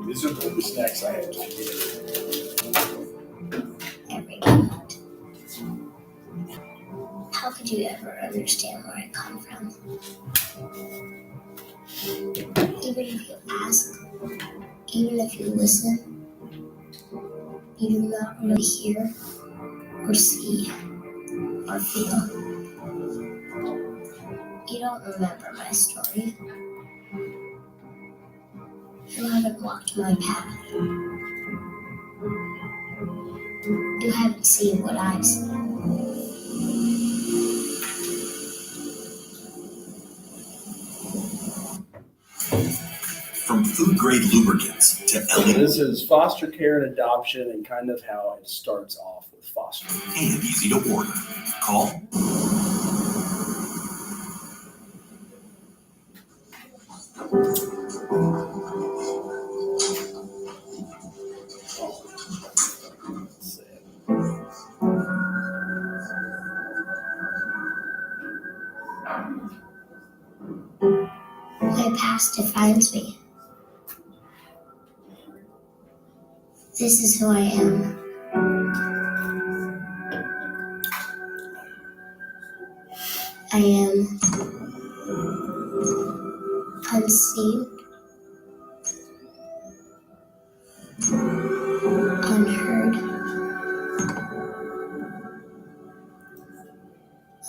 These are the snacks I had. Every night. How could you ever understand where I come from? Even if you ask, even if you listen, you do not really hear or see or feel. You don't remember my story. You haven't walked my path. You haven't seen what I've seen. From food-grade lubricants to LED. This is foster care and adoption and kind of how it starts off with foster. And easy to order. Call. My past defines me. This is who I am. I am unseen, unheard,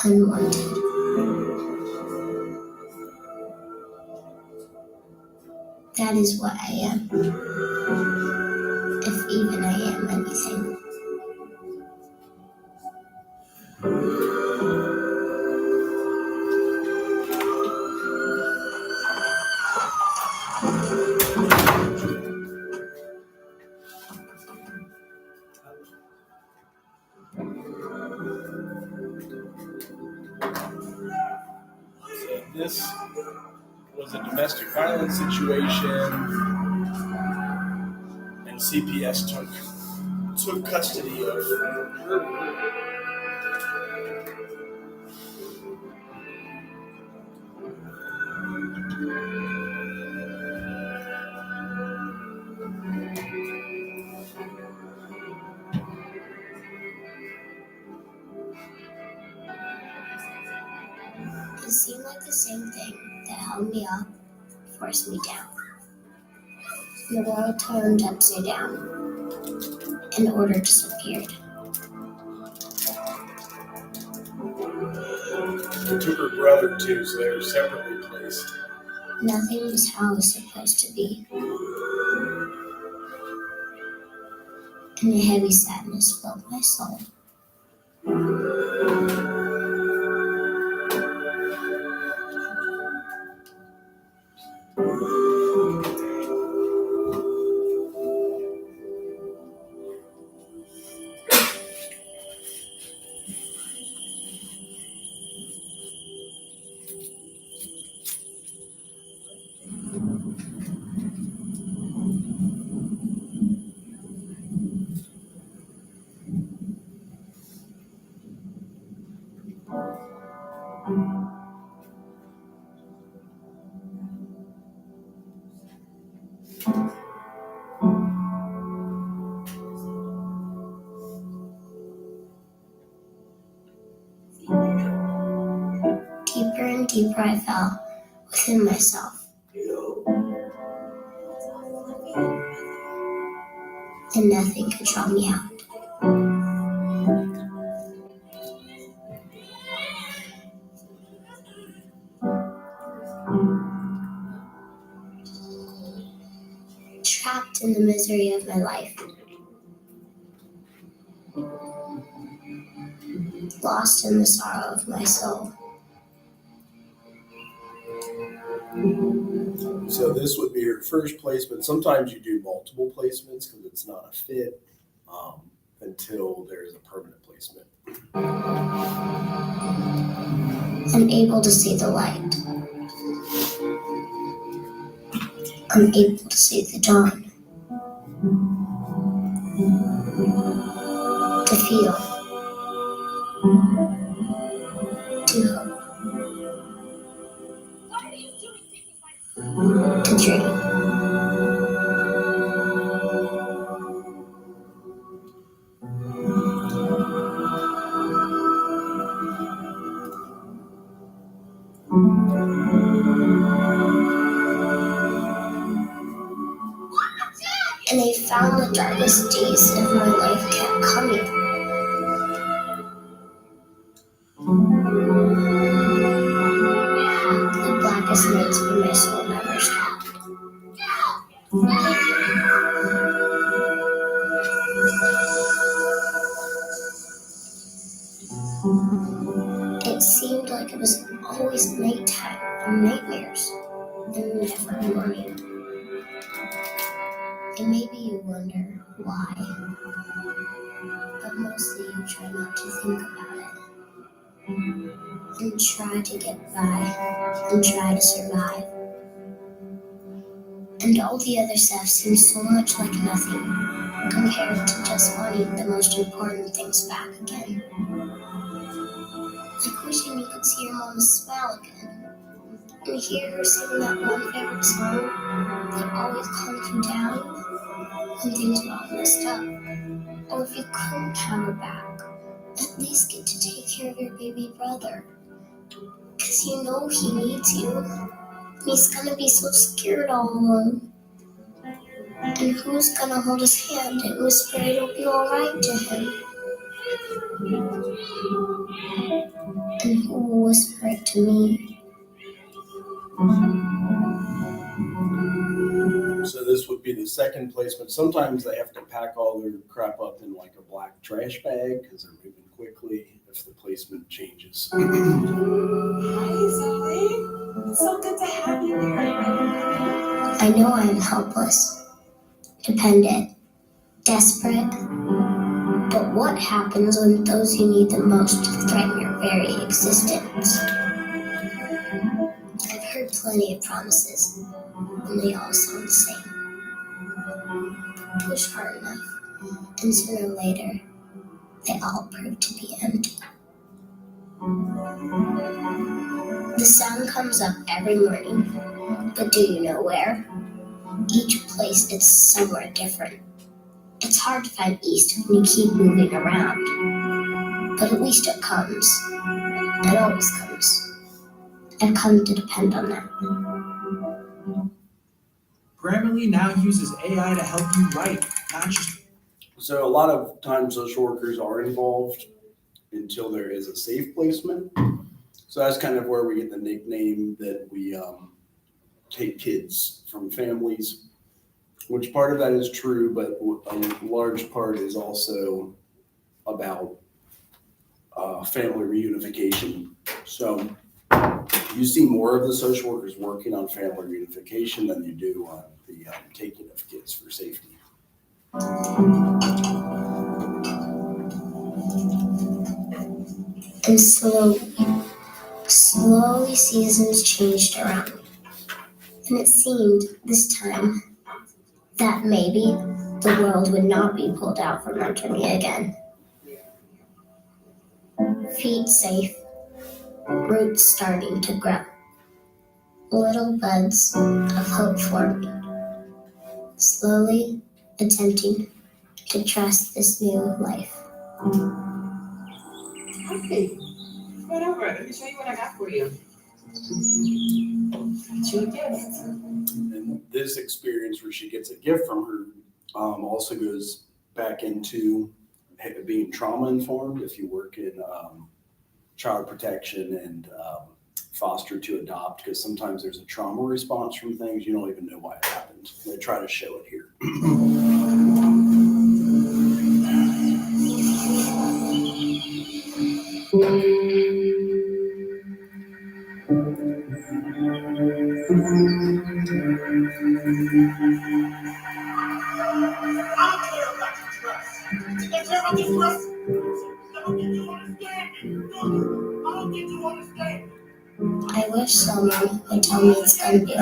unwanted. That is what I am. If even I am anything. This was a domestic violence situation, and CPS took custody of her. It seemed like the same thing that held me up, forced me down. The world turned upside down, and order disappeared. They took her brother too, so they were separately placed. Nothing was how it was supposed to be. And a heavy sadness filled my soul. Deeper and deeper I fell within myself. And nothing could draw me out. Trapped in the misery of my life. Lost in the sorrow of my soul. So this would be her first placement. Sometimes you do multiple placements because it's not a fit until there's a permanent placement. Unable to see the light. Unable to see the dawn. To feel. To hope. To dream. and I found the darkest days of my life kept coming. The blackest nights for my soul never stopped. It seemed like it was always nighttime and nightmares, and never morning. And maybe you wonder why, but mostly you try not to think about it, and try to get by, and try to survive. And all the other stuff seems so much like nothing compared to just wanting the most important things back again. Like wishing you could see your mama's smile again, and hear her sing that one favorite song that always calms you down when things are all messed up. Or if you couldn't have her back, at least get to take care of your baby brother. 'Cause you know he needs you. He's gonna be so scared all alone. And who's gonna hold his hand and whisper it'll be alright to him? And who will whisper it to me? So this would be the second placement. Sometimes they have to pack all their crap up in like a black trash bag because they're moving quickly if the placement changes. Hi, Zoe. It's so good to have you here. I know I am helpless, dependent, desperate. But what happens when those you need the most threaten your very existence? I've heard plenty of promises, and they all sound the same. Push hard enough, and sooner or later, they all prove to be empty. The sun comes up every morning, but do you know where? Each place is somewhere different. It's hard to find east when you keep moving around, but at least it comes. It always comes. I've come to depend on that. Grammarly now uses AI to help you write, not just. So a lot of times social workers are involved until there is a safe placement. So that's kind of where we get the nickname that we take kids from families, which part of that is true, but a large part is also about family reunification. So you see more of the social workers working on family reunification than you do on the taking of kids for safety. And slowly seasons changed around me. And it seemed this time that maybe the world would not be pulled out from under me again. Feet safe, roots starting to grow. Little buds of hope forming. Slowly attempting to trust this new life. Hi. Come over. Let me show you what I got for you. Got you a gift. And this experience where she gets a gift from her also goes back into being trauma informed if you work in child protection and foster to adopt, because sometimes there's a trauma response from things you don't even know why it happened. They try to show it here. I wish someone would tell me it's gonna be okay.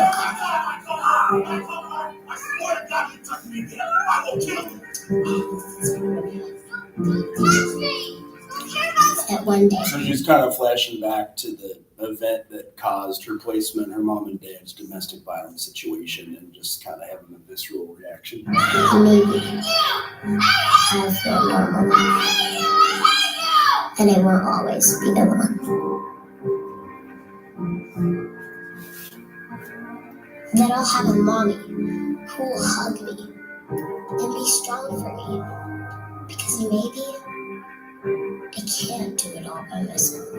That one day, So she's kind of flashing back to the event that caused her placement, her mom and dad's domestic violence situation, and just kind of having a visceral reaction. maybe I'll feel normal. And I won't always be the one. That I'll have a mommy who will hug me and be strong for me, because maybe I can't do it all by myself.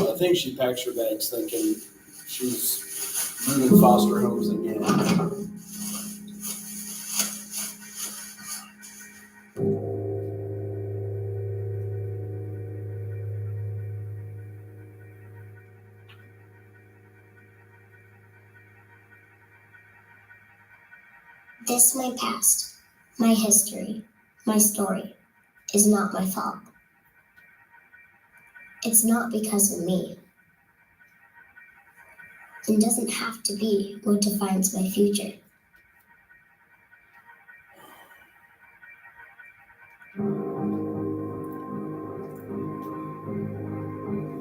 I think she packs her bags thinking she's moving foster homes again. This, my past, my history, my story, is not my fault. It's not because of me. It doesn't have to be what defines my future.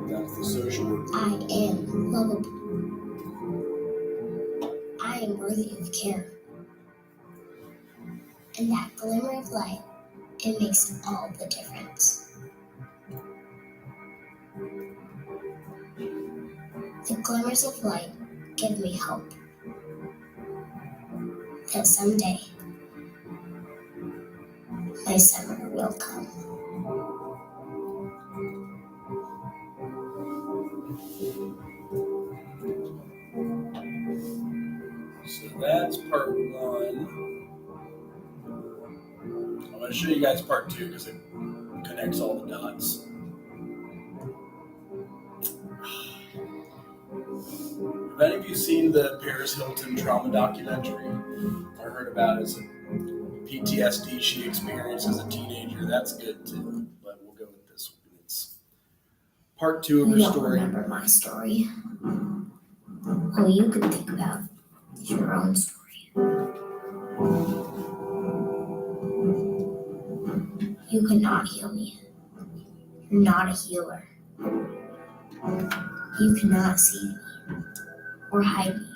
That's the social work. I am lovable. I am worthy of care. And that glimmer of light, it makes all the difference. The glimmers of light give me hope that someday my summer will come. So that's part one. I'm going to show you guys part two because it connects all the dots. Have any of you seen the Paris Hilton trauma documentary? I heard about it as a PTSD she experienced as a teenager. That's good too, but we'll go with this one. It's part two of her You don't story. remember my story. All you can think about is your own story. You cannot heal me. You're not a healer. You cannot see me or hide me.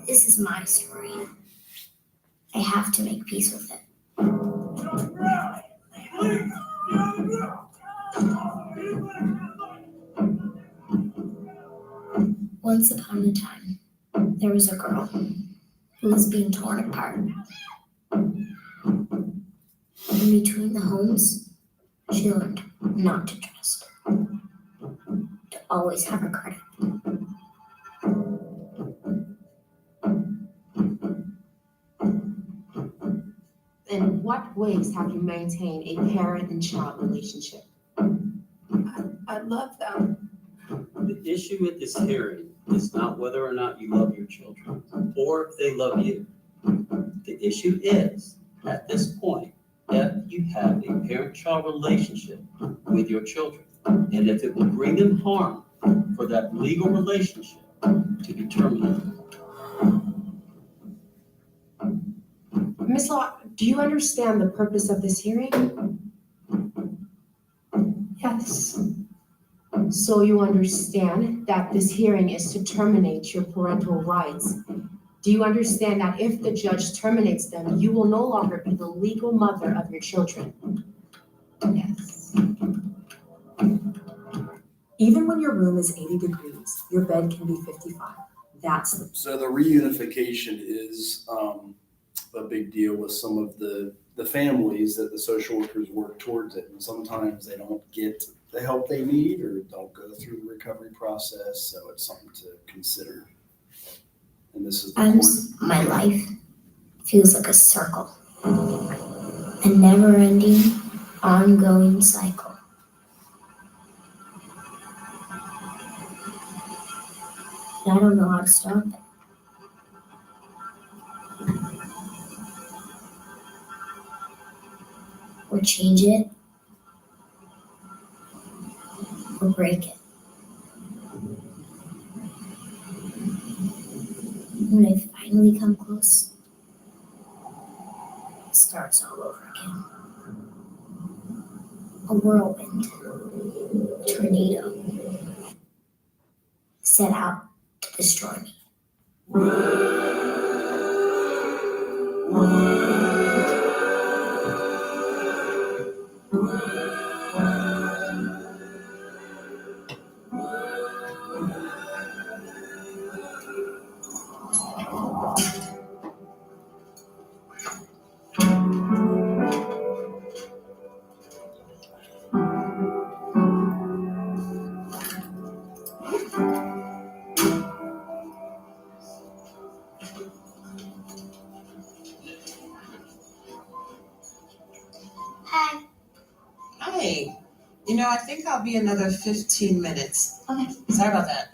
This is my story. I have to make peace with it. Once upon a time, there was a girl who was being torn apart. In between the homes, she learned not to trust, to always have her guard up. In what ways have you maintained a parent and child relationship? I love them. The issue with this hearing is not whether or not you love your children or if they love you. The issue is, at this point, if you have a parent-child relationship with your children, and if it will bring them harm for that legal relationship to be terminated. Ms. Law, do you understand the purpose of this hearing? Yes. So you understand that this hearing is to terminate your parental rights. Do you understand that if the judge terminates them, you will no longer be the legal mother of your children? Yes. Even when your room is 80 degrees, your bed can be 55. That's the So the reunification is a big deal with some of the families that the social workers work towards it. And sometimes they don't get the help they need or don't go through the recovery process. So it's something to consider. And this is the Sometimes my life feels like a circle, a never-ending, ongoing cycle. And I don't know how to stop it. or change it, or break it. When I finally come close, it starts all over again. A whirlwind, a tornado, set out to destroy me. Hi. Hey, I think I'll be another 15 minutes. Okay. Sorry about that.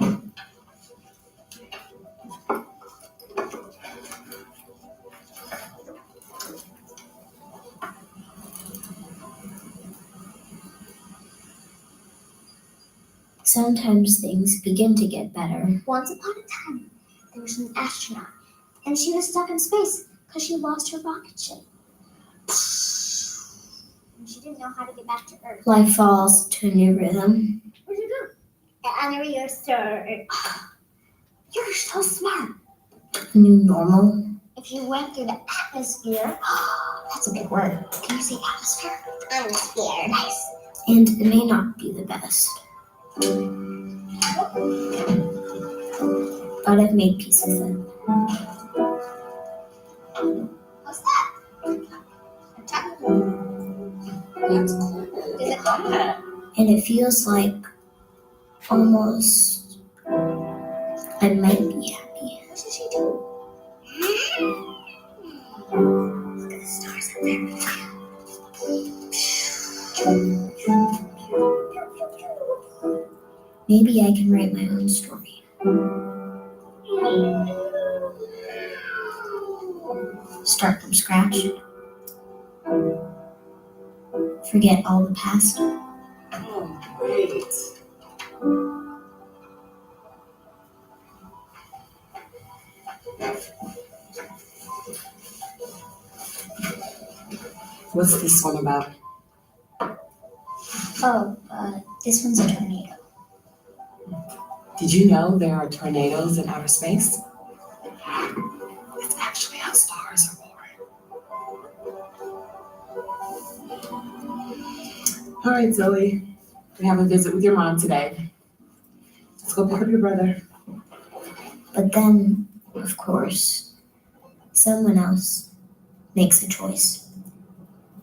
Sometimes things begin to get better. Once upon a time, there was an astronaut, and she was stuck in space because she lost her rocket ship. And she didn't know how to get back to Earth. Life falls to a new rhythm. Where'd you go? Under your shirt. You're so smart. A new normal. If you went through the atmosphere, that's a big word. Can you say atmosphere? Atmosphere. Nice. And it may not be the best. But I've made peace with it. What's that? That's cool. Is it hot? And it feels like almost I might be happy. What did she do? Look at the stars up there. Maybe I can write my own story. Start from scratch. Forget all the past. Oh, great. What's this one about? Oh, this one's a tornado. Did you know there are tornadoes in outer space? It's actually how stars are born. All right, Zoe. We have a visit with your mom today. Let's go pick up your brother. But then, of course, someone else makes a choice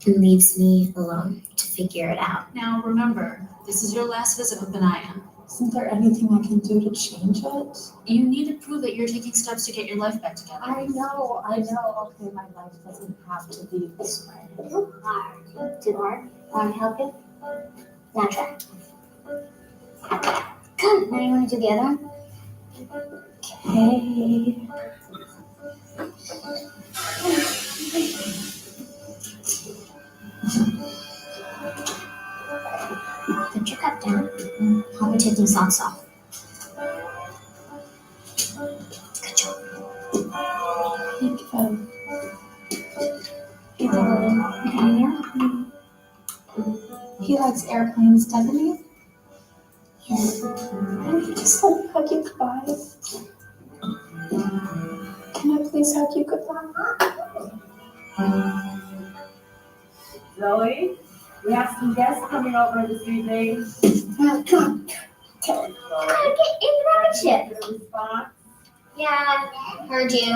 and leaves me alone to figure it out. Now remember, this is your last visit with Benaya. Isn't there anything I can do to change it? You need to prove that you're taking steps to get your life back together. I know. Okay, my life doesn't have to be this way. Too hard. Too hard? Want to help you? Now try. Good. Now you want to do the other one? Okay. Put your cup down. Help me take some socks off. Good job. Thank you. He likes airplanes, doesn't he? Yes. Can I just hug you goodbye? Can I please hug you goodbye? Zoe, we have some guests coming over this evening. Come on. I gotta get in the rocket ship. Is there a response? Yeah, heard you.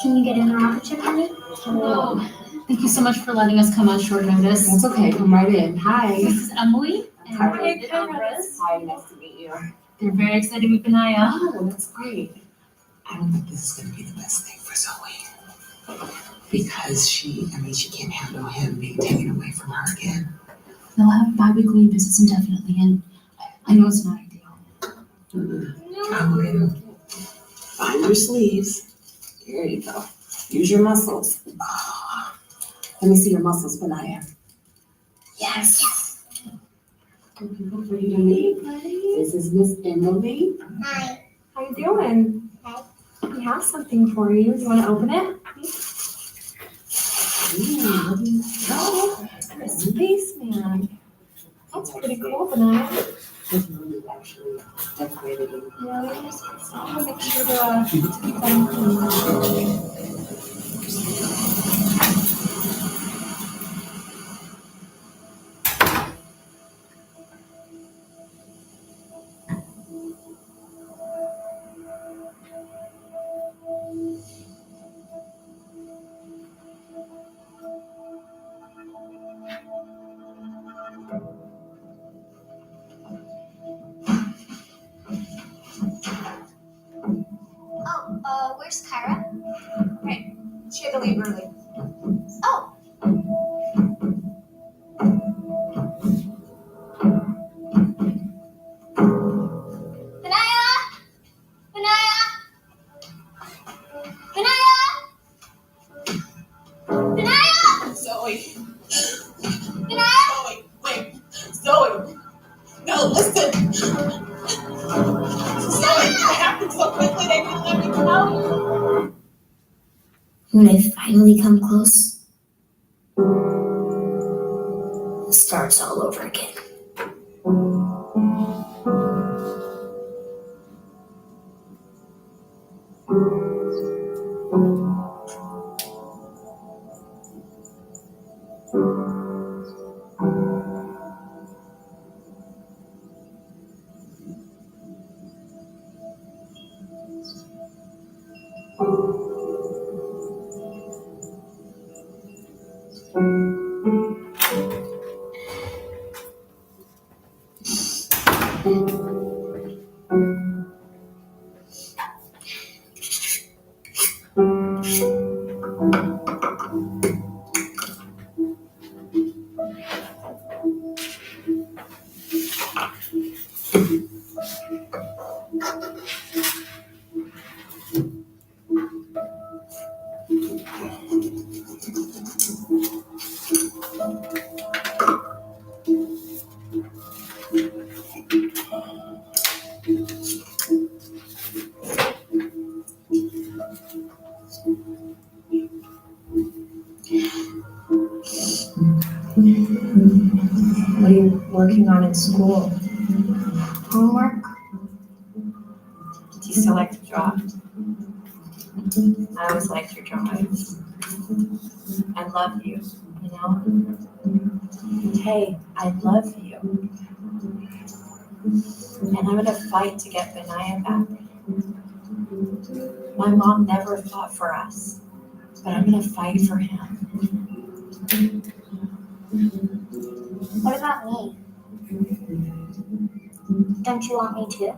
Can you get in the rocket ship, honey? Hello. Thank you so much for letting us come on short notice. That's okay. Come right in. Hi. This is Emily. And Hi. David Alvarez. Hi, nice to meet you. They're very excited with Benaya. Oh, that's great. I don't think this is going to be the best thing for Zoe. Because she can't handle him being taken away from her again. They'll have bi-weekly visits indefinitely, and I know it's not ideal. I will get him. Find your sleeves. There you go. Use your muscles. Let me see your muscles, Benaya. Yes. Ready to meet? This is Miss Emily. Hi. How you doing? Hi. We have something for you. You want to open it? Oh, a spaceman. That's pretty cool, Benaya. His room is actually decorated in. Really? So I'm gonna make sure to keep them clean. Oh, where's Kyra? She had to leave early. Oh. Benaya! Benaya! Benaya! Benaya! Zoe, Benaya! Zoe, wait, Zoe, no, listen. Zoe, it happened so quickly they didn't let me come out. When I finally come close, it starts all over again. What are you working on in school? Homework? Do you still like to draw? I always liked your drawings. I love you, you know? Hey, I love you. And I'm gonna fight to get Benaya back. My mom never fought for us, but I'm gonna fight for him. What about me? Don't you want me to?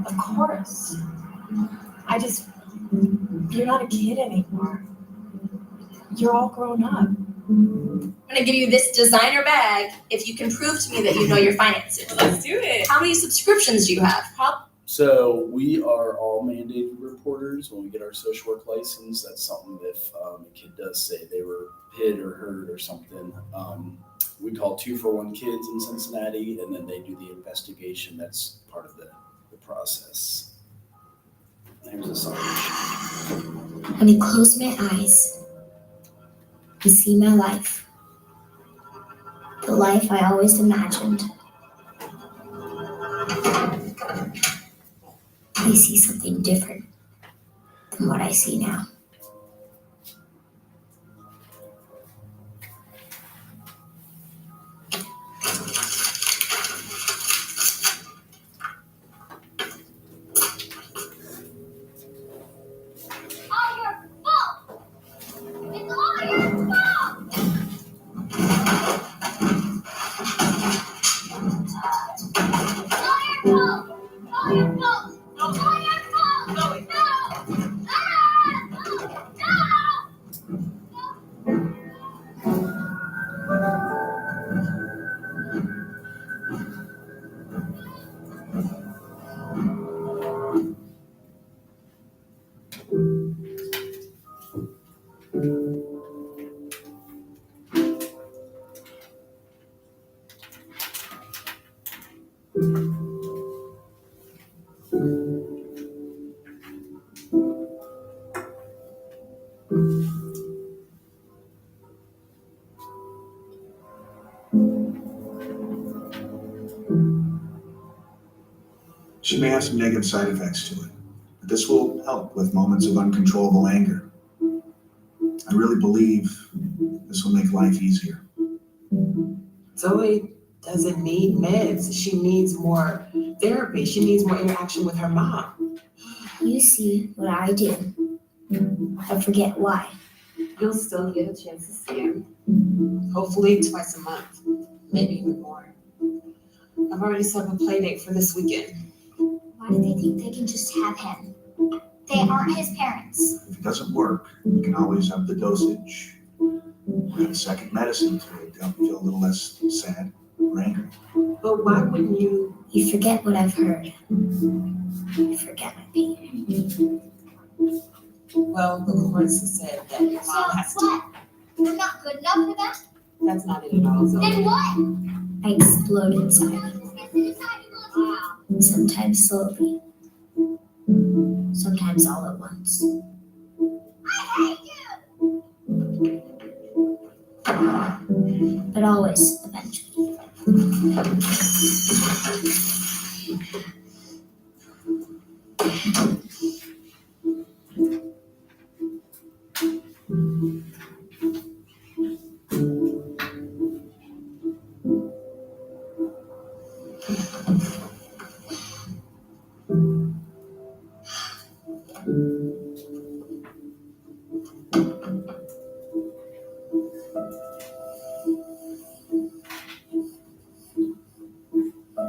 Of course. You're not a kid anymore. You're all grown up. I'm gonna give you this designer bag if you can prove to me that you know your finances. Let's do it. How many subscriptions do you have? So we are all mandated reporters when we get our social work license. That's something if a kid does say they were hit or hurt or something. We call 241 Kids in Cincinnati, and then they do the investigation. That's part of the process. Name's Assange. When I close my eyes and see my life, the life I always imagined, I see something different than what I see now. All your fault! It's all your fault! It's all your fault! It's all your fault! It's all your fault! No! She may have some negative side effects to it, but this will help with moments of uncontrollable anger. I really believe this will make life easier. Zoe doesn't need meds. She needs more therapy. She needs more interaction with her mom. You see what I do. I forget why. You'll still get a chance to see him. Hopefully twice a month, maybe even more. I've already set up a play date for this weekend. Why do they think they can just have him? They aren't his parents. If it doesn't work, we can always up the dosage. We have a second medicine to help you feel a little less sad or angry. But why wouldn't you? You forget what I've heard. You forget my pain. Well, the courts have said that your mom has to. What? I'm not good enough for that? That's not it at all, Zoe. Then what? I explode inside. Sometimes slowly. Sometimes all at once. I hate you! But always, eventually.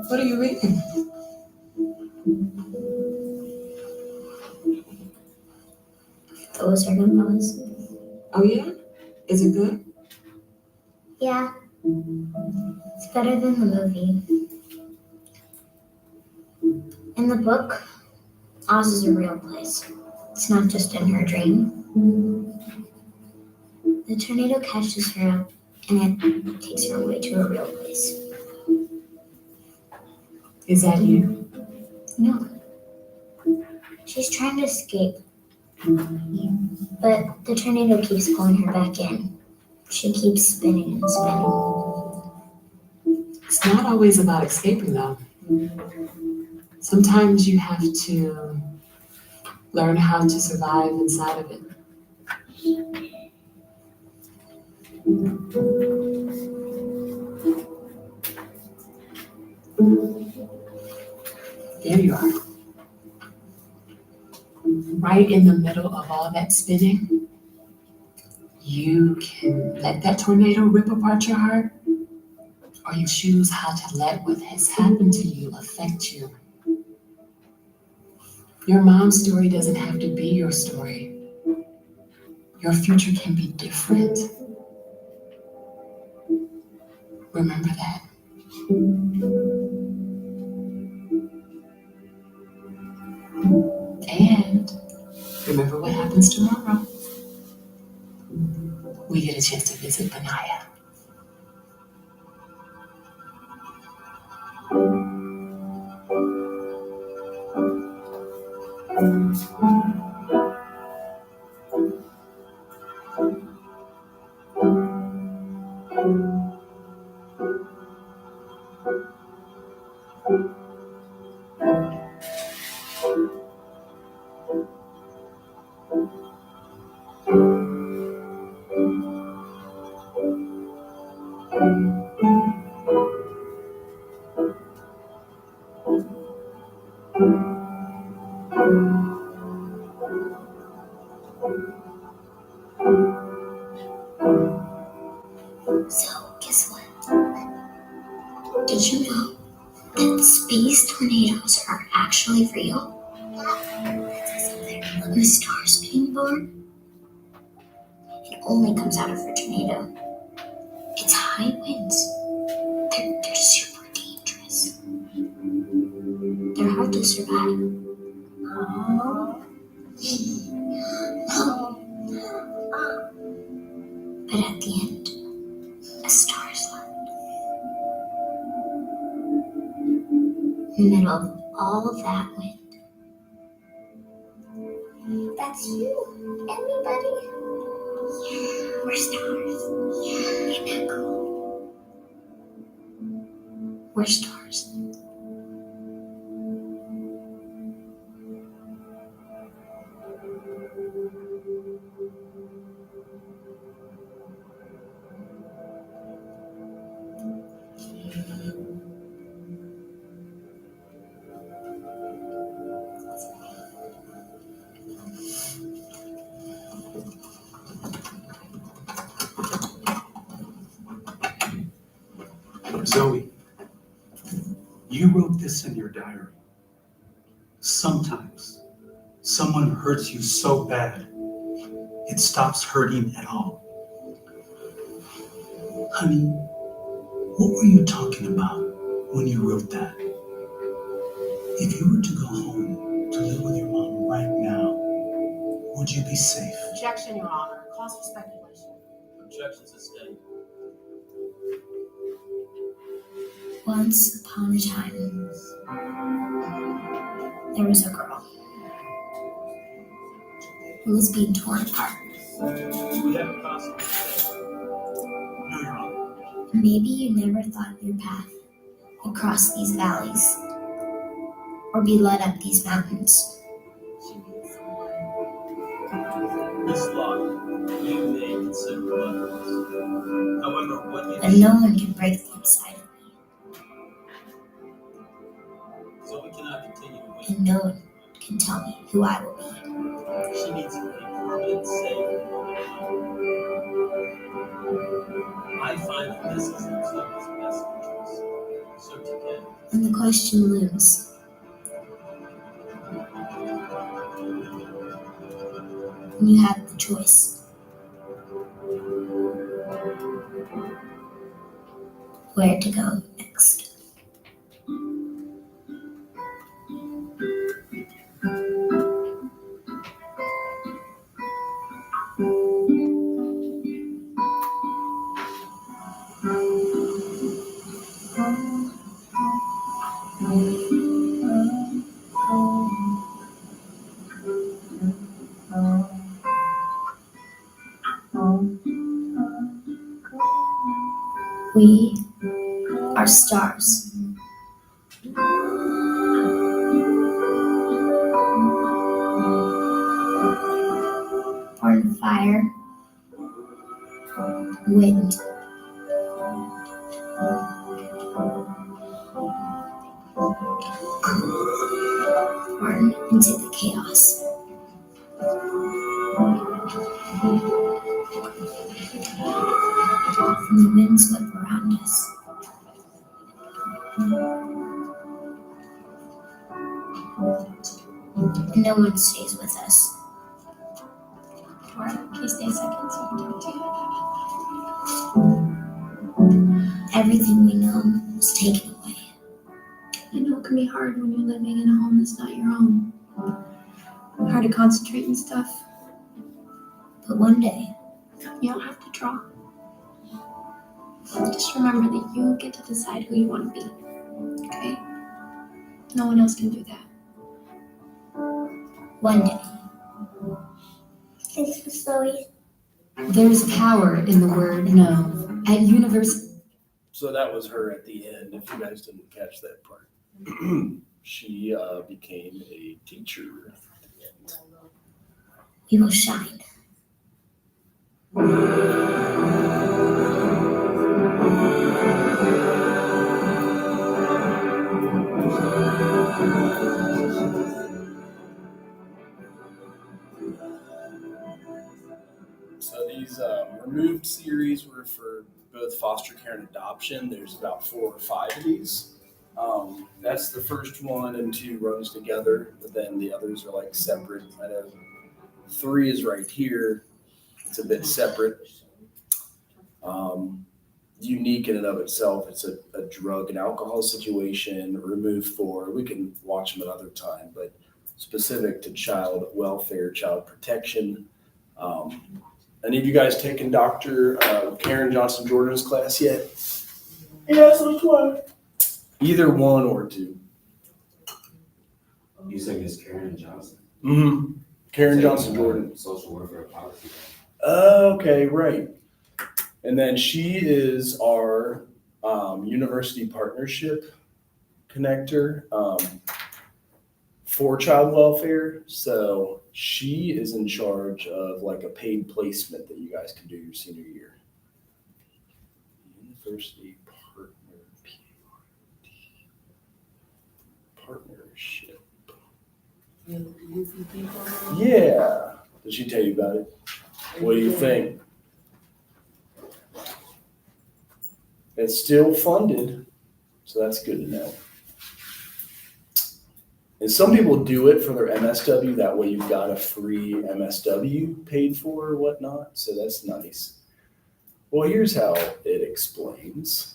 What are you reading? Those are good ones. Oh yeah? Is it good? Yeah. It's better than the movie. In the book, Oz is a real place. It's not just in her dream. The tornado catches her up and it takes her away to a real place. Is that you? No. She's trying to escape. But the tornado keeps pulling her back in. She keeps spinning and spinning. It's not always about escaping though. Sometimes you have to learn how to survive inside of it. There you are. Right in the middle of all that spinning, you can let that tornado rip apart your heart, or you choose how to let what has happened to you affect you. Your mom's story doesn't have to be your story. Your future can be different. Remember that. And remember what happens tomorrow. We get a chance to visit Benaya. So, guess what? Did you know that space tornadoes are actually real? When a star's being born, it only comes out of a tornado. It's high winds. They're super dangerous. They're hard to survive. But at the end, a star's left. In the middle of all of that wind. That's you, everybody. Yeah, we're stars. Yeah, isn't that cool? We're stars. Zoe, you wrote this in your diary. Sometimes someone hurts you so bad, it stops hurting at all. Honey, what were you talking about when you wrote that? If you were to go home to live with your mom right now, would you be safe? Objection, Your Honor. Cause for speculation. Objection sustained. Once upon a time, there was a girl who was being torn apart. We have a constable. No, Your Honor. Maybe you never thought your path would cross these valleys or be led up these mountains. This law, you may consider others. However, what you But no one can break the inside of me, so we cannot continue to wait. and no one can tell me who I will be. She needs a permanent safe. I find that this is in Zoe's best interest. So together, And the question looms, when you have the choice, where to go next. We are stars. Born of fire, wind, born into the chaos. And the winds whip around us. And no one stays with us. Can you stay a second so I can talk to you? Everything we know was taken away. I know it can be hard when you're living in a home that's not your own. Hard to concentrate and stuff. But one day, You don't have to draw. Just remember that you get to decide who you want to be. Okay? No one else can do that. one day. Thanks for Zoe. There's power in the word no. At university. So that was her at the end, if you guys didn't catch that part. She became a teacher at the end. We will shine. So these removed series were for both foster care and adoption. There's about 4 or 5 of these. That's the first one, and 2 runs together, but then the others are like separate. I know 3 is right here. It's a bit separate. Unique in and of itself. It's a drug and alcohol situation, removed for, we can watch them another time, but specific to child welfare, child protection. Any of you guys taken Dr. Karen Johnson Jordan's class yet? Yes, which one? Either 1 or 2. You said Miss Karen Johnson. Mm-hmm. Karen Johnson Jordan. Social worker policy. Okay, right. And then she is our university partnership connector for child welfare. So she is in charge of like a paid placement that you guys can do your senior year. University partnership. Yeah. Did she tell you about it? What do you think? It's still funded, so that's good to know. And some people do it for their MSW. That way you've got a free MSW paid for or whatnot. So that's nice. Well, here's how it explains.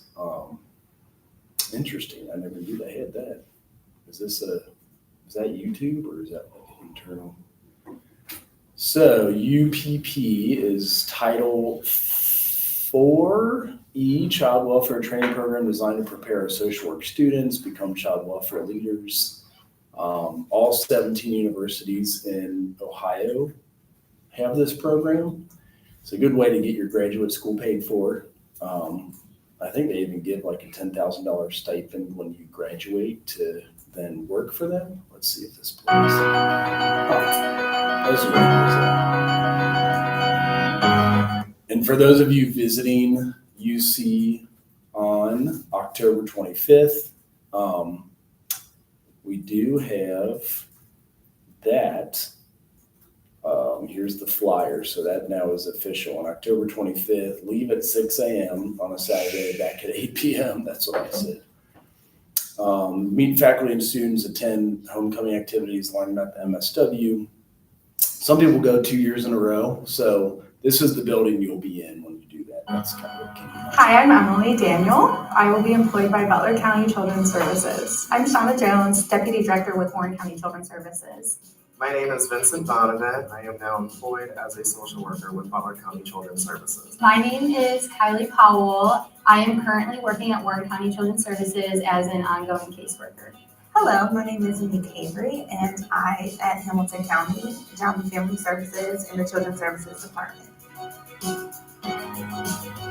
Interesting. I never knew they had that. Is that YouTube or is that like internal? So UPP is Title 4E, Child Welfare Training Program designed to prepare social work students, become child welfare leaders. All 17 universities in Ohio have this program. It's a good way to get your graduate school paid for. I think they even give like a $10,000 stipend when you graduate to then work for them. Let's see if this plays. This is what it is. And for those of you visiting UC on October 25th, we do have that. Here's the flyer. So that now is official. On October 25th, leave at 6 a.m. on a Saturday, back at 8 p.m. That's what I said. Meet faculty and students, attend homecoming activities, learn about the MSW. Some people go 2 years in a row. So this is the building you'll be in when you do that. That's kind of what came out. Hi, I'm Emily Daniel. I will be employed by Butler County Children's Services. I'm Shauna Jones, Deputy Director with Warren County Children's Services. My name is Vincent Donovan. I am now employed as a social worker with Butler County Children's Services. My name is Kylie Powell. I am currently working at Warren County Children's Services as an ongoing caseworker. Hello, my name is Unique Avery, and I at Hamilton County Job and Family Services in the Children's Services Department.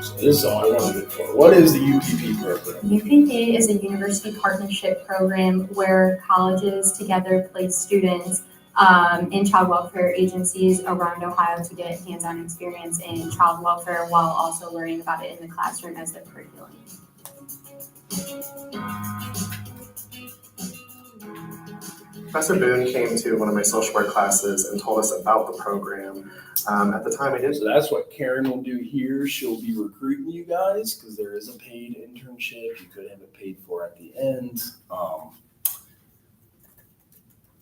So this is all I wanted it for. What is the UPP program? UPP is a university partnership program where colleges together place students in child welfare agencies around Ohio to get hands-on experience in child welfare while also learning about it in the classroom as their curriculum. Professor Boone came to one of my social work classes and told us about the program. At the time I didn't. So that's what Karen will do here. She'll be recruiting you guys because there is a paid internship. You could have it paid for at the end.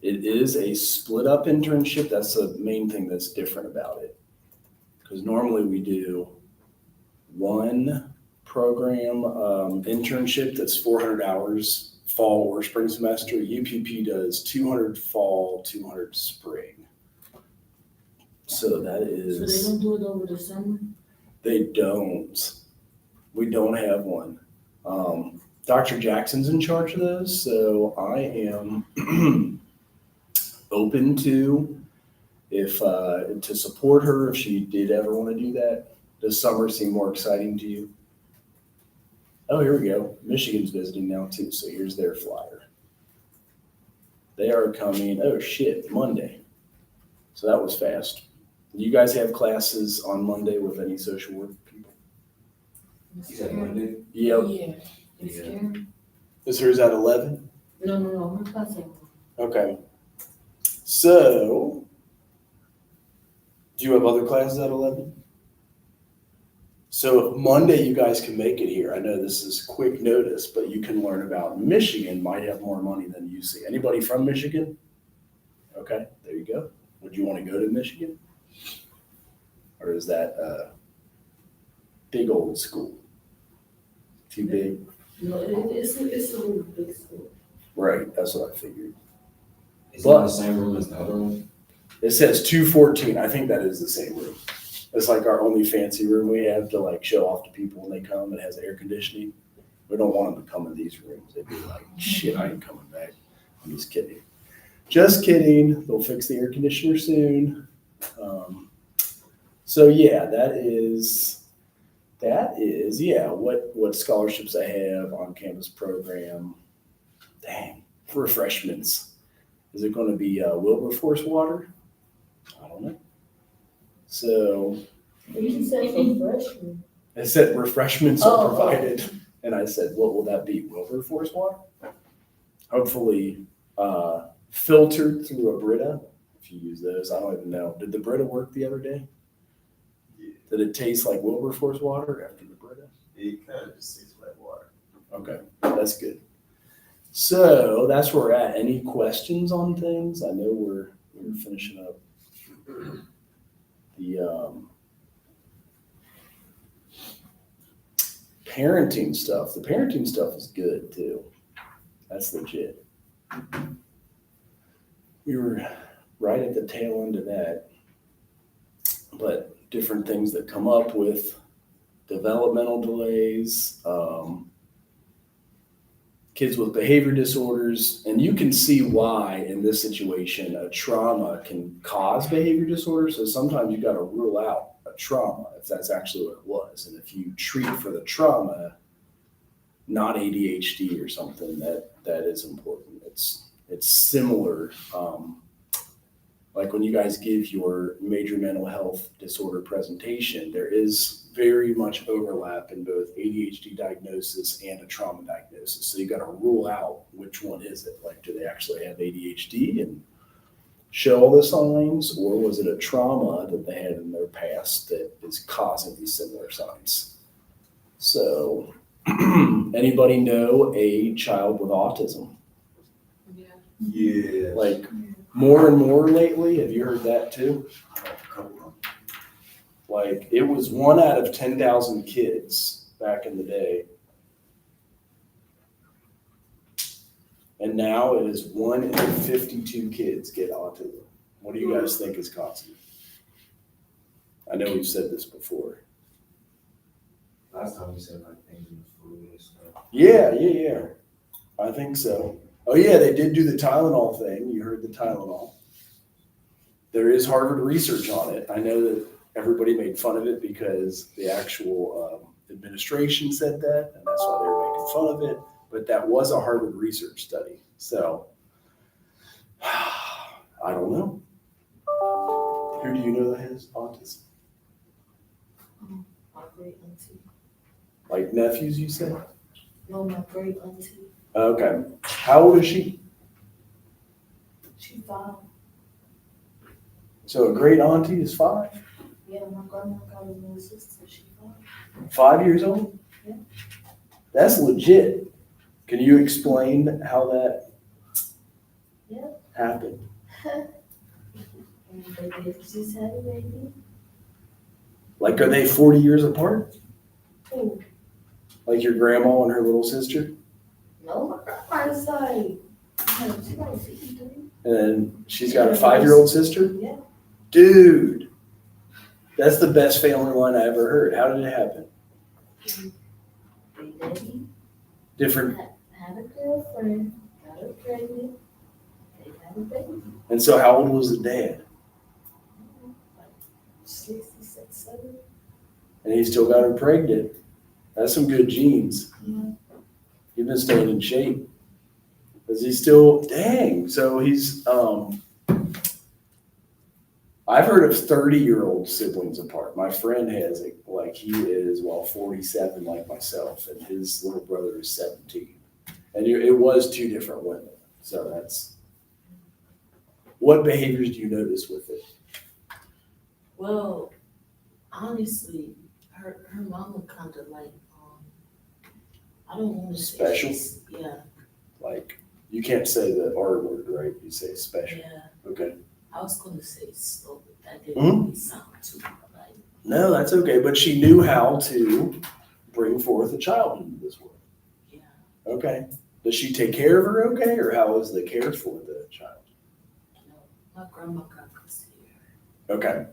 It is a split up internship. That's the main thing that's different about it. Because normally we do one program internship that's 400 hours fall or spring semester. UPP does 200 fall, 200 spring. So that is. So they don't do it over the summer? They don't. We don't have one. Dr. Jackson's in charge of those, so I am open to to support her if she did ever want to do that. Does summer seem more exciting to you? Oh, here we go. Michigan's visiting now too, so here's their flyer. They are coming, oh shit, Monday. So that was fast. You guys have classes on Monday with any social work people? You said Monday? Yep. Yeah. It's Karen? Is hers at 11? No, her class ain't. Okay. So, do you have other classes at 11? So if Monday you guys can make it here, I know this is quick notice, but you can learn about Michigan might have more money than UC. Anybody from Michigan? Okay, there you go. Would you want to go to Michigan? Or is that big old school? Too big? No, it's a little big school. Right, that's what I figured. Is it in the same room as the other one? It says 214. I think that is the same room. It's like our only fancy room we have to like show off to people when they come. It has air conditioning. We don't want them to come in these rooms. They'd be like, shit, I ain't coming back. I'm just kidding. Just kidding. They'll fix the air conditioner soon. So yeah, that is what scholarships I have on campus program. Dang, refreshments. Is it going to be Wilberforce water? I don't know. So. You said refreshment. I said refreshments are provided. And I said, what will that be? Wilberforce water? Hopefully filtered through a Brita. If you use those, I don't even know. Did the Brita work the other day? Yeah. Did it taste like Wilberforce water after the Brita? It kind of just tastes like Okay, that's good. So that's where we're at. Any questions on things? I know we're finishing up the parenting stuff. The parenting stuff is good too. That's legit. We were right at the tail end of that, but different things that come up with developmental delays, kids with behavior disorders, and you can see why in this situation a trauma can cause behavior disorders. So sometimes you got to rule out a trauma if that's actually what it was, and if you treat for the trauma, not ADHD or something, that is important. It's similar. Like when you guys give your major mental health disorder presentation, there is very much overlap in both ADHD diagnosis and a trauma diagnosis. So you got to rule out which one is it. Like, do they actually have ADHD and show all the signs, or was it a trauma that they had in their past that is causing these similar signs? So, anybody know a child with autism? Yeah. Like more and more lately. Have you heard that too? Like it was 1 out of 10,000 kids back in the day. And now it is 1 in 52 kids get autism. What do you guys think is causing it? I know we've said this before. Last time we said like things in the food and stuff. Yeah. I think so. Oh yeah, they did do the Tylenol thing. You heard the Tylenol. There is Harvard research on it. I know that everybody made fun of it because the actual administration said that, and that's why they were making fun of it. But that was a Harvard research study. So I don't know. Who do you know that has autism? My great auntie. Like nephews, you said? No, my great auntie. Okay. How old is she? She's 5. So a great auntie is 5? Yeah, my grandma got a little sister. She's 5. 5 years old? Yeah. That's legit. Can you explain how that happened? And they just had a baby. Like, are they 40 years apart? Who? Like your grandma and her little sister? No, my grandma is like, she got 63. And then she's got a 5-year-old sister? Yeah. Dude, that's the best family line I ever heard. How did it happen? Big daddy Different. had a girlfriend, got her pregnant, they had a baby. And so how old was the dad? 66, 7. And he still got her pregnant. That's some good genes. Yeah. You've been staying in shape. Is he still, dang, so he's, I've heard of 30-year-old siblings apart. My friend has it, like he is, 47 like myself, and his little brother is 17. And it was 2 different women. So that's, what behaviors do you notice with it? Well, honestly, her mama kind of like, I don't want to say Special? Yeah. Like, you can't say the R word, right? You say special. Yeah. Okay. I was going to say slow, but that didn't really sound too like. No, that's okay. But she knew how to bring forth a child into this world. Yeah. Okay. Does she take care of her okay, or how is the care for the child? No, my grandma got custody of her. Okay.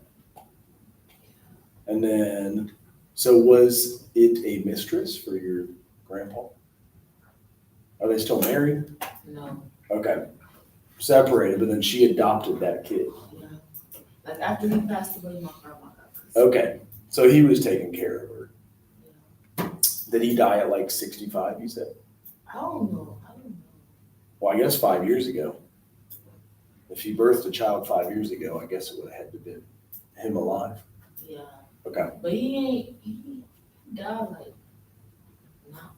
And then, so was it a mistress for your grandpa? Are they still married? No. Okay. Separated, but then she adopted that kid. Yeah. Like after he passed away, my grandma got custody. Okay. So he was taking care of her. Yeah. Did he die at like 65, you said? I don't know. Well, I guess 5 years ago. If he birthed a child 5 years ago, I guess it would have had to be him alive. Yeah. Okay. But he died like,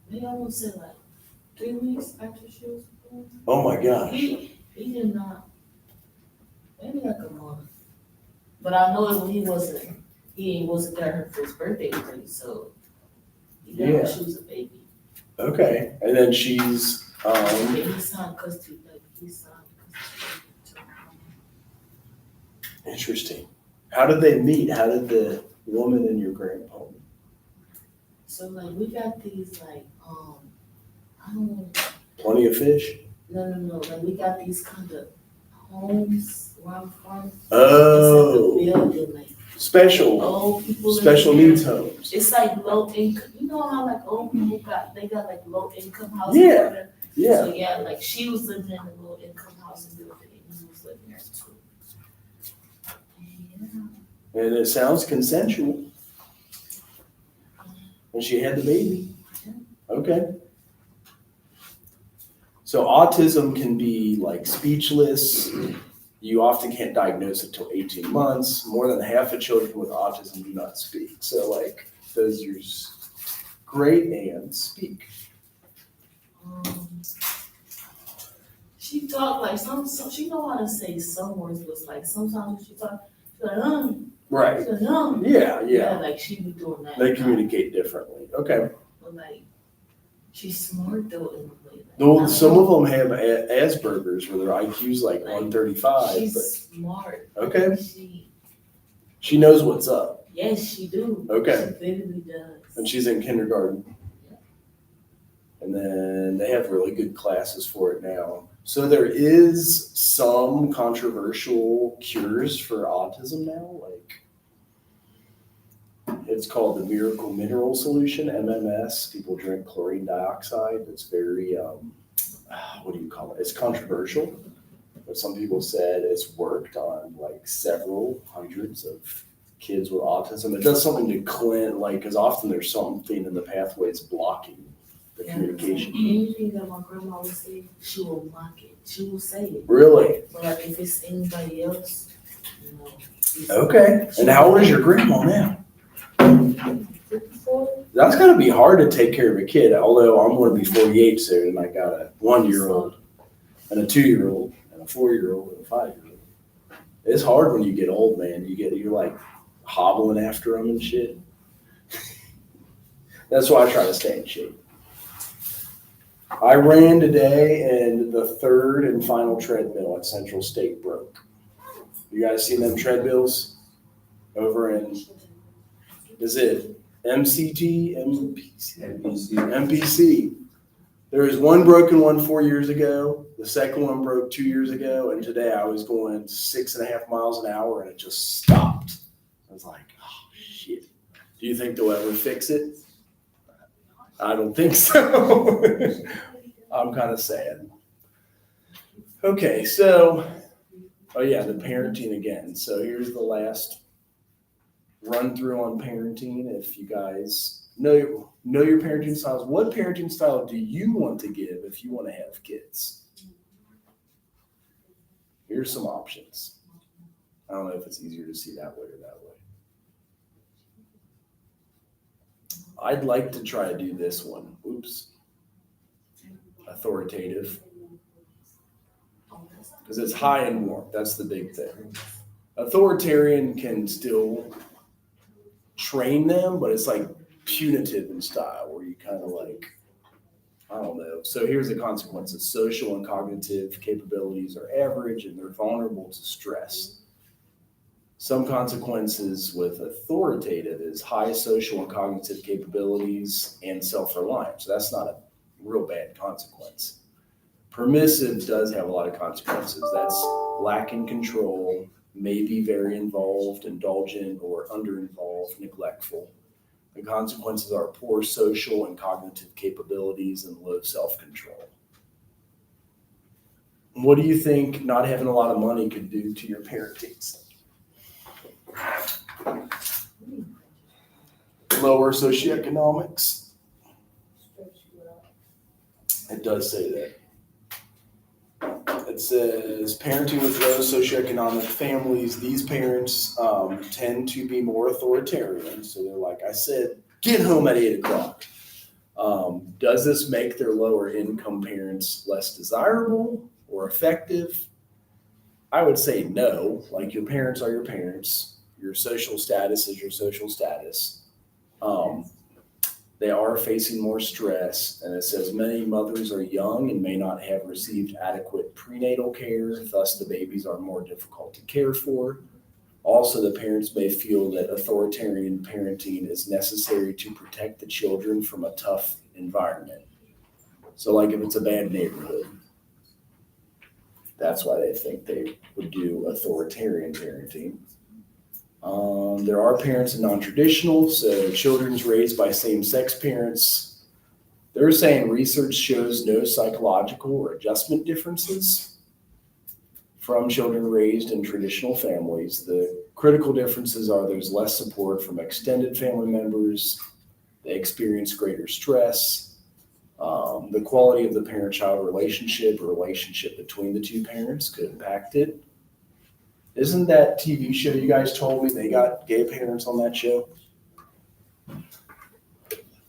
maybe I would say like 3 weeks after she was born. Oh my gosh. He did not, maybe like a month. But I know he wasn't there for his birthday party, so he died when she was a baby. Okay, and then she's, He signed custody, like, he signed custody. interesting. How did they meet? How did the woman and your grandpa meet? So like, we got these like, I don't know, Plenty of fish? no, like, we got these kind of homes where I'm from. Oh. It's like a building, like, Special, old people. special live there. needs homes. It's like low income, you know how like old people got like low income houses? Yeah, yeah. So yeah, like she was living in a low income house and building, and he was living there too. Yeah. And it sounds consensual. And she had the baby. Okay. So autism can be like speechless. You often can't diagnose it till 18 months. More than half of children with autism do not speak. So like those are great and speak. She talked like some she know how to say some words, but like sometimes when she talk, she's like, Right. She's like, Yeah. like she be doing that. They communicate differently. Okay. But like, she's smart though in a way. Though some of them have Asperger's where their IQ's like 135. She's but smart. okay. She knows what's up. Yes, she do. Okay. She literally does. And she's in kindergarten. And then they have really good classes for it now. So there is some controversial cures for autism now, like it's called the miracle mineral solution, MMS. People drink chlorine dioxide. It's very, what do you call it? It's controversial, but some people said it's worked on like several hundreds of kids with autism. It does something to cleanse, like, because often there's something in the pathways blocking the communication. Anything that my grandma would say, she will mock it. She will say it. Really? But like if it's anybody else, you know. Okay. And how old is your grandma now? That's gotta be hard to take care of a kid, although I'm gonna be 48 soon and I got a 1-year-old and a 2-year-old and a 4-year-old and a 5-year-old. It's hard when you get old, man. You're like hobbling after them and shit. That's why I try to stay in shape. I ran today and the third and final treadmill at Central State broke. You guys seen them treadmills over in, is it MCT? MPC. There was one broken one 4 years ago. The second one broke 2 years ago. And today I was going 6.5 miles an hour and it just stopped. I was like, oh shit. Do you think they'll ever fix it? I don't think so. I'm kind of sad. Okay, so, oh yeah, the parenting again. So here's the last run through on parenting. If you guys know your parenting styles, what parenting style do you want to give if you want to have kids? Here's some options. I don't know if it's easier to see that way or that way. I'd like to try to do this one. Oops. Authoritative. Because it's high and warm. That's the big thing. Authoritarian can still train them, but it's like punitive in style where you kind of like, I don't know. So here's the consequences. Social and cognitive capabilities are average and they're vulnerable to stress. Some consequences with authoritative is high social and cognitive capabilities and self-reliance. So that's not a real bad consequence. Permissive does have a lot of consequences. That's lacking control, maybe very involved, indulgent, or under-involved, neglectful. The consequences are poor social and cognitive capabilities and low self-control. What do you think not having a lot of money could do to your parenting? Lower socioeconomics. It does say that. It says parenting with low socioeconomic families, these parents tend to be more authoritarian. So they're like, I said, get home at 8 o'clock. Does this make their lower income parents less desirable or effective? I would say no. Like your parents are your parents. Your social status is your social status. they are facing more stress, and it says many mothers are young and may not have received adequate prenatal care, thus the babies are more difficult to care for. Also, the parents may feel that authoritarian parenting is necessary to protect the children from a tough environment. So like if it's a bad neighborhood, that's why they think they would do authoritarian parenting. There are parents in non-traditional, so children's raised by same-sex parents. They're saying research shows no psychological or adjustment differences from children raised in traditional families. The critical differences are there's less support from extended family members. They experience greater stress. The quality of the parent-child relationship or relationship between the two parents could impact it. Isn't that TV show you guys told me they got gay parents on that show?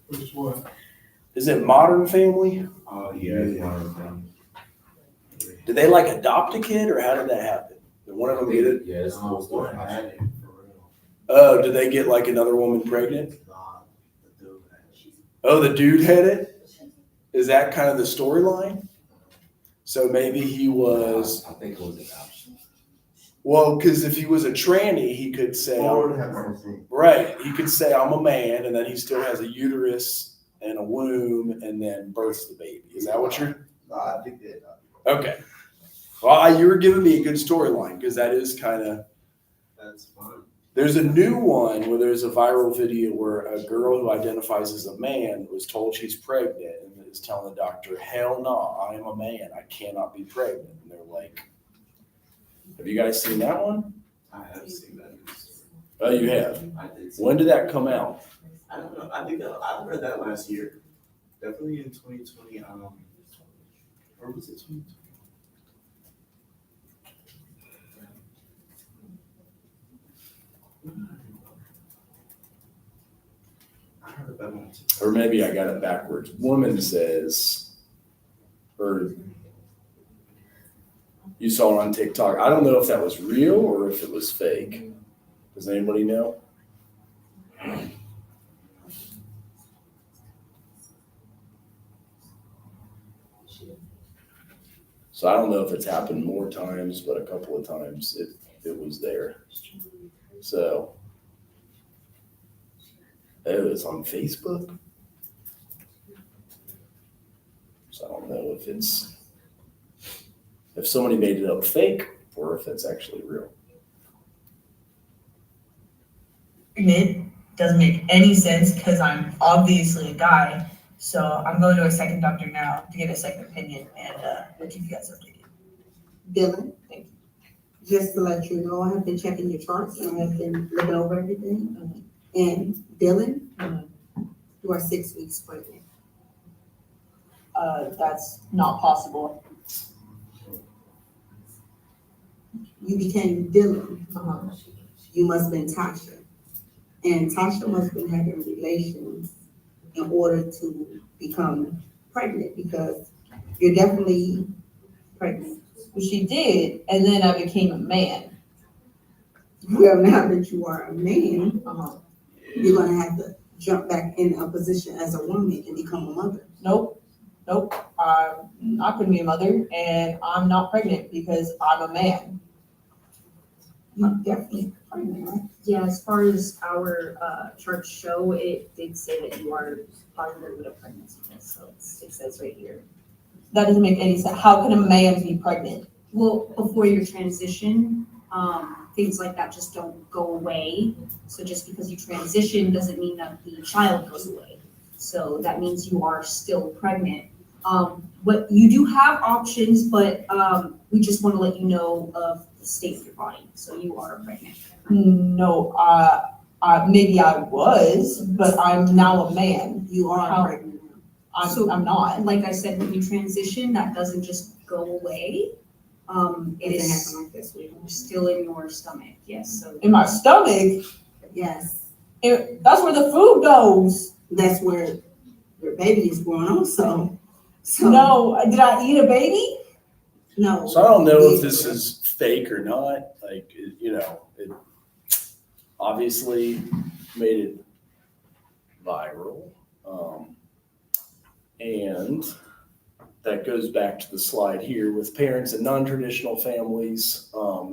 Which one? Is it Modern Family? Oh, yeah. Did they like adopt a kid, or how did that happen? Did one of them get it? Yeah, it's almost one had it, for real. Oh, did they get like another woman pregnant? Nah, the dude had it. Oh, the dude had it? Is that kind of the storyline? So maybe he was. I think it was adoption. Well, because if he was a tranny, he could say, right, he could say, I'm a man, and then he still has a uterus and a womb, and then births the baby. Is that what you're? No, I think that. Okay. Well, you were giving me a good storyline, because that is kind of. That's fun. There's a new one where there's a viral video where a girl who identifies as a man was told she's pregnant and is telling the doctor, hell no, I am a man. I cannot be pregnant. And they're like, have you guys seen that one? I have seen that. Oh, you have? I did. When did that come out? I don't know. I think I read that last year. Definitely in 2020. Or was it 2020? I heard about one too. Or maybe I got it backwards. Woman says, or you saw it on TikTok. I don't know if that was real or if it was fake. Does anybody know? So I don't know if it's happened more times, but a couple of times it was there. So, oh, it's on Facebook? So I don't know if somebody made it up fake or if it's actually real. It doesn't make any sense because I'm obviously a guy. So I'm going to a second doctor now to get a second opinion, and we'll keep you guys updated. Dylan, Thank you. Just to let you know, I have been checking your charts and I have been looking over everything. And Dylan, you are 6 weeks pregnant. That's not possible. You became Dylan. You must have been Tasha. And Tasha must have been having relations in order to become pregnant because you're definitely pregnant. Well, she did, and then I became a man. Well, now that you are a man, you're going to have to jump back in a position as a woman and become a mother. Nope. I'm not going to be a mother, and I'm not pregnant because I'm a man. You're definitely pregnant, right? Yeah, as far as our charts show, it did say that you are positive with a pregnancy test, so it says right here. That doesn't make any sense. How can a man be pregnant? Well, before your transition, things like that just don't go away. So just because you transition doesn't mean that the child goes away. So that means you are still pregnant. But you do have options, but we just want to let you know of the state of your body. So you are pregnant. No, maybe I was, but I'm now a man. You are pregnant. I'm not. Like I said, when you transition, that doesn't just go away. It is like this still in your stomach. Yes. So in my stomach? Yes. That's where the food goes. That's where your baby is born also. No, did I eat a baby? No. So I don't know if this is fake or not. Like, it obviously made it viral. And that goes back to the slide here with parents in non-traditional families.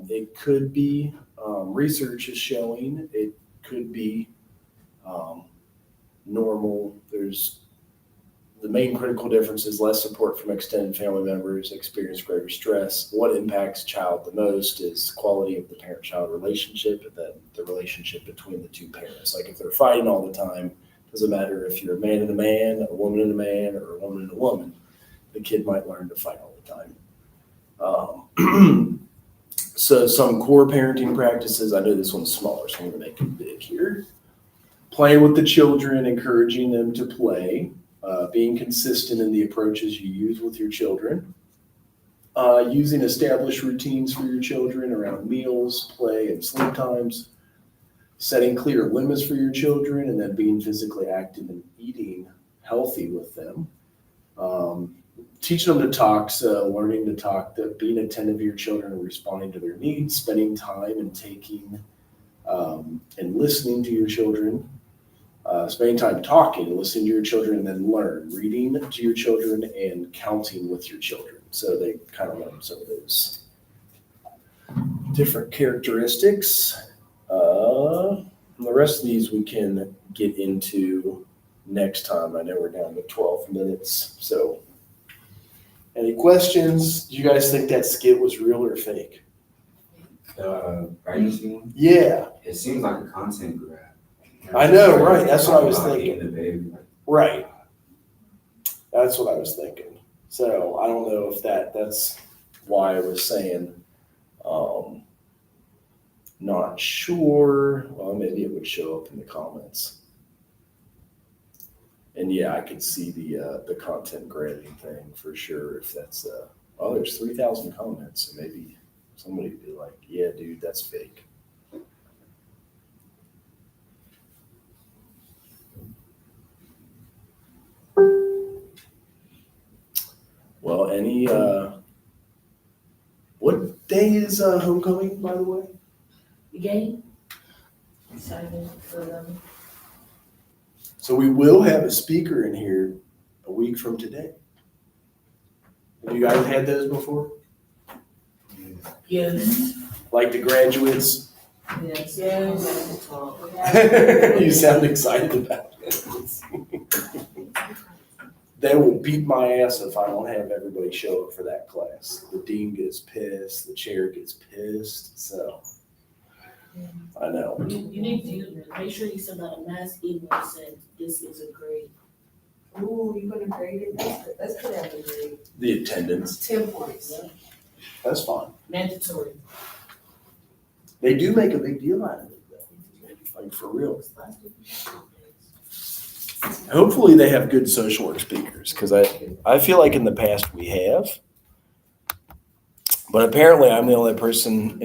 It could be, research is showing, it could be normal. There's the main critical difference is less support from extended family members, experience greater stress. What impacts child the most is quality of the parent-child relationship and then the relationship between the two parents. Like if they're fighting all the time, doesn't matter if you're a man and a man, a woman and a man, or a woman and a woman, the kid might learn to fight all the time. So some core parenting practices, I know this one's smaller, so I'm gonna make it big here. Playing with the children, encouraging them to play, being consistent in the approaches you use with your children, using established routines for your children around meals, play, and sleep times, setting clear limits for your children, and then being physically active and eating healthy with them. Teaching them to talk, so learning to talk, being attentive to your children and responding to their needs, spending time and taking and listening to your children, spending time talking, listening to your children, and then learn, reading to your children and counting with your children. So they kind of learn some of those different characteristics. And the rest of these we can get into next time. I know we're down to 12 minutes, so. Any questions? Do you guys think that skit was real or fake? Pregnancy one? Yeah. It seems like a content grab. I know, right? That's what I was thinking. The baby. Right. That's what I was thinking. So I don't know if that's why I was saying, not sure. Well, maybe it would show up in the comments. And yeah, I could see the content grabbing thing for sure. If that's well, there's 3,000 comments, so maybe somebody would be like, "Yeah, dude, that's fake." Well, any what day is homecoming, by the way? The game. Excited for them. So we will have a speaker in here a week from today. Have you guys had those before? Yes. Like the graduates? Yes. You sound excited about it. They will beat my ass if I don't have everybody show up for that class. The dean gets pissed, the chair gets pissed, so I know. You need to make sure you send out a mass email saying this is a grade. Ooh, you gonna grade it? Let's put out the grade. The attendance. 10 points. That's fine. Mandatory. They do make a big deal out of it, though. Like for real. Hopefully they have good social work speakers, because I feel like in the past we have. But apparently I'm the only person in